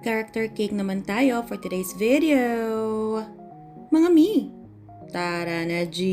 Character cake naman tayo for today's video. Mga mi, tara na G!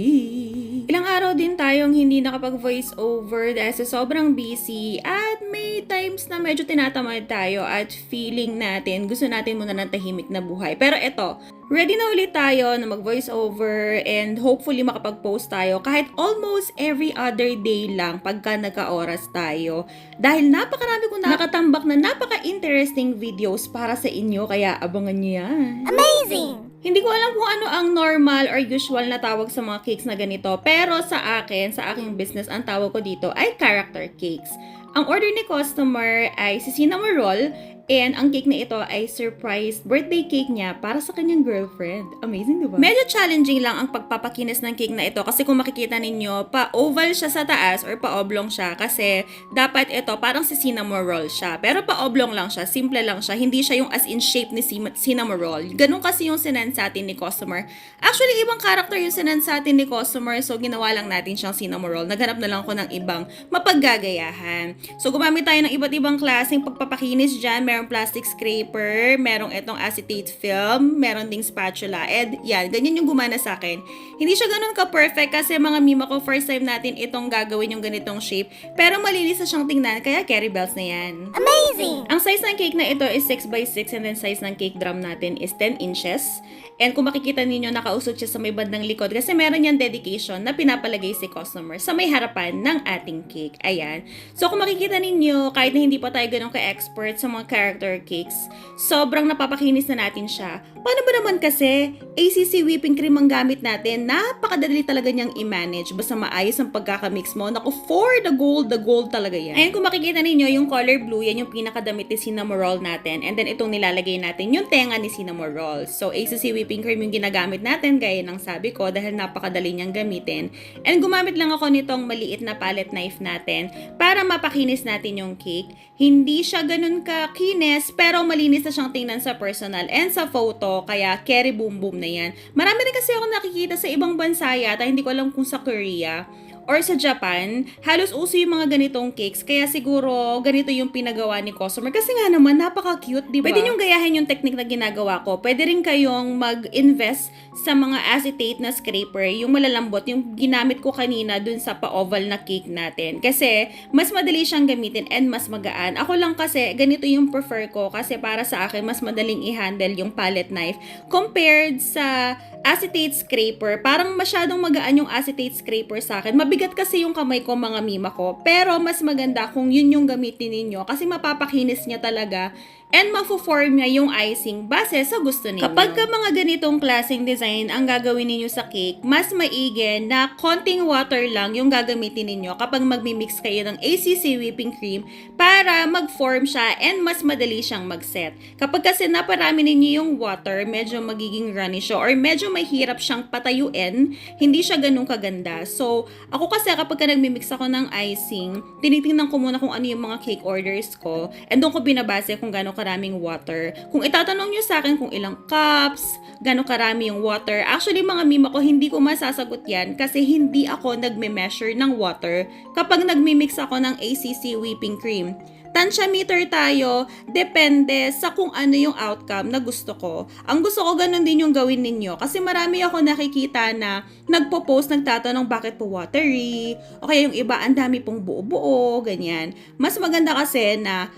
Ilang araw din tayong hindi nakapag-voice over dahil sa sobrang busy at may times na medyo tinatamad tayo at feeling natin gusto natin muna ng tahimik na buhay. Pero eto, ready na ulit tayo na mag-voice over and hopefully makapag-post tayo kahit almost every other day lang pagka nagka-oras tayo. Dahil napakarami kong nakatambak na napaka-interesting videos para sa inyo kaya abangan nyo yan. Amazing! Hindi ko alam kung ano ang normal or usual na tawag sa mga cakes na ganito. Pero sa akin, sa aking business, ang tawag ko dito ay character cakes. Ang order ni customer ay si cinnamon roll and ang cake na ito ay surprise birthday cake niya para sa kanyang girlfriend. Amazing, diba? Medyo challenging lang ang pagpapakinis ng cake na ito kasi kung makikita ninyo, pa-oval siya sa taas or pa-oblong siya kasi dapat ito parang si cinnamon roll siya. Pero pa-oblong lang siya, simple lang siya. Hindi siya yung as in shape ni cinnamon roll. Ganun kasi yung sinend sa atin ni customer. Actually, ibang character yung sinend sa atin ni customer so ginawa lang natin siyang cinnamon roll. Naghanap na lang ako ng ibang mapaggagayahan. So gumamit tayo ng iba't ibang klaseng pagpapakinis dyan. Merong plastic scraper, merong itong acetate film, meron ding spatula. And yan, ganyan yung gumana sa akin. Hindi siya ganun ka-perfect kasi mga mima ko, first time natin itong gagawin yung ganitong shape. Pero malinis na siyang tingnan, kaya carry bells na yan. Amazing! Ang size ng cake na ito is 6x6 and then size ng cake drum natin is 10 inches. And kung makikita ninyo, nakausot siya sa may bandang likod kasi meron yan dedication na pinapalagay si customer sa may harapan ng ating cake. Ayan. So kung makikita ninyo, kahit na hindi pa tayo ganun ka-expert sa mga character cakes, sobrang napapakinis na natin siya. Paano ba naman kasi ACC whipping cream ang gamit natin? Napakadali talaga niyang i-manage. Basta maayos ang pagkakamix mo. Naku, for the gold talaga yan. Ayan, kung makikita ninyo, yung color blue, yan yung pinakadamit ni cinnamon roll natin. And then itong nilalagay natin, yung tenga ni cinnamon roll. So ACC whipping cream yung ginagamit natin, gaya ng sabi ko, dahil napakadali niyang gamitin. And gumamit lang ako nitong maliit na palette knife natin para mapakinis natin yung cake. Hindi siya ganun kakinis, pero malinis na siyang tingnan sa personal and sa photo, kaya carry boom boom na yan. Marami rin kasi ako nakikita sa ibang bansa yata, hindi ko alam kung sa Korea or sa Japan, halos uso yung mga ganitong cakes. Kaya siguro, ganito yung pinagawa ni customer. Kasi nga naman, napaka-cute, di ba? Pwede niyong gayahin yung technique na ginagawa ko. Pwede rin kayong mag-invest sa mga acetate na scraper, yung malalambot, yung ginamit ko kanina dun sa pa-oval na cake natin. Kasi, mas madali siyang gamitin and mas magaan. Ako lang kasi, ganito yung prefer ko. Kasi para sa akin, mas madaling i-handle yung palette knife compared sa acetate scraper. Parang masyadong magaan yung acetate scraper sa akin. Mabigat kasi yung kamay ko, mga mima ko. Pero mas maganda kung yun yung gamitin ninyo kasi mapapakinis niya talaga and mafo-form niya yung icing base sa gusto ninyo. Kapag ka mga ganitong klaseng design ang gagawin ninyo sa cake, mas maigi na konting water lang yung gagamitin ninyo kapag magmi-mix kayo ng ACC whipping cream para mag-form siya and mas madali siyang mag-set. Kapag kasi naparami ninyo yung water, medyo magiging runny siya or medyo mahirap siyang patayuin, hindi siya ganun kaganda. So, ako kasi kapag ka nagmi-mix ako ng icing, tinitingnan ko muna kung ano yung mga cake orders ko and doon ko binabase kung gano'ng karaming water. Kung itatanong nyo sa akin kung ilang cups, gano'ng karami yung water, actually mga mima ko, hindi ko masasagot yan kasi hindi ako nagme-measure ng water kapag nagmi-mix ako ng ACC whipping cream. Tansya meter tayo, depende sa kung ano yung outcome na gusto ko. Ang gusto ko ganun din yung gawin ninyo kasi marami ako nakikita na nagpo-post, nagtatanong bakit po watery, o kaya yung iba ang dami pong buo-buo, ganyan. Mas maganda kasi na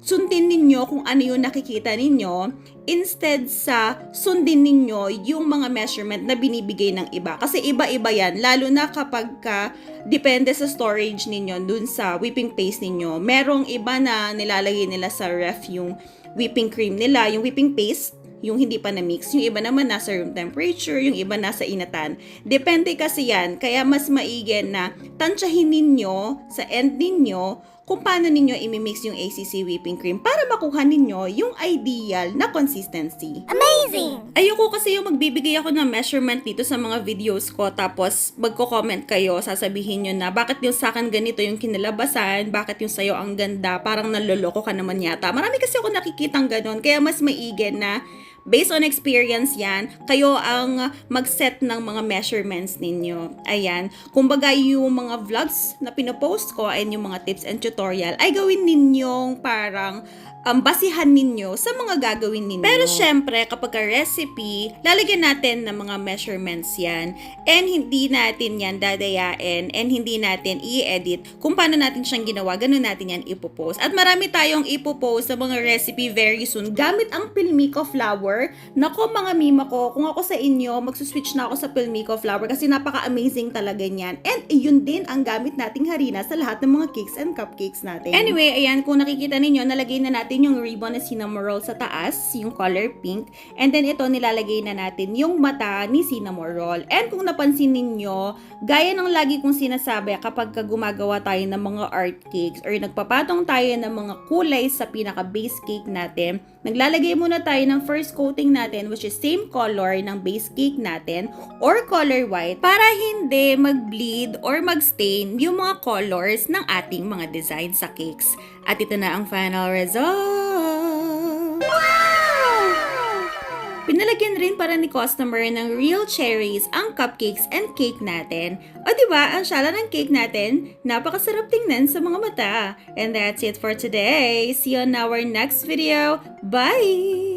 sundin ninyo kung ano yung nakikita ninyo instead sa sundin ninyo yung mga measurement na binibigay ng iba. Kasi iba-iba yan, lalo na kapag depende sa storage ninyo dun sa whipping paste ninyo. Merong iba na nilalagay nila sa ref yung whipping cream nila, yung whipping paste, yung hindi pa na-mix. Yung iba naman nasa room temperature, yung iba nasa inatan. Depende kasi yan, kaya mas maigi na tansyahin ninyo sa end ninyo kung paano ninyo imimix yung ACC whipping cream para makuha ninyo yung ideal na consistency. Amazing! Ayoko kasi yung magbibigay ako ng measurement dito sa mga videos ko tapos magko-comment kayo, sasabihin nyo na bakit yung sa akin ganito yung kinalabasan, bakit yung sayo ang ganda, parang naloloko ka naman yata. Marami kasi ako nakikitang ganon, kaya mas maigi na based on experience yan, kayo ang mag-set ng mga measurements ninyo. Ayan. Kumbaga yung mga vlogs na pinopost ko and yung mga tips and tutorial ay gawin ninyong parang basihan ninyo sa mga gagawin ninyo. Pero syempre, kapag recipe, lalagyan natin ng mga measurements yan. And hindi natin yan dadayain and hindi natin i-edit kung paano natin siyang ginawa. Ganun natin yan ipopost. At marami tayong ipopost sa mga recipe very soon gamit ang Pilmico flour. Nako mga mima ko, kung ako sa inyo, magsuswitch na ako sa Pilmico flour kasi napaka-amazing talaga niyan. And yun din ang gamit nating harina sa lahat ng mga cakes and cupcakes natin. Anyway, ayan, kung nakikita ninyo, nalagay na natin yung ribbon na cinnamon roll sa taas, yung color pink. And then ito, nilalagay na natin yung mata ni cinnamon roll. And kung napansin ninyo, gaya ng lagi kong sinasabi kapag gumagawa tayo ng mga art cakes or nagpapatong tayo ng mga kulay sa pinaka-base cake natin, naglalagay muna tayo ng first coating natin which is same color ng base cake natin or color white para hindi mag-bleed or mag-stain yung mga colors ng ating mga design sa cakes. At ito na ang final result! Wow! Pinalagyan rin para ni customer ng real cherries ang cupcakes and cake natin. O diba, ang shala ng cake natin, napakasarap tingnan sa mga mata. And that's it for today. See you on our next video. Bye!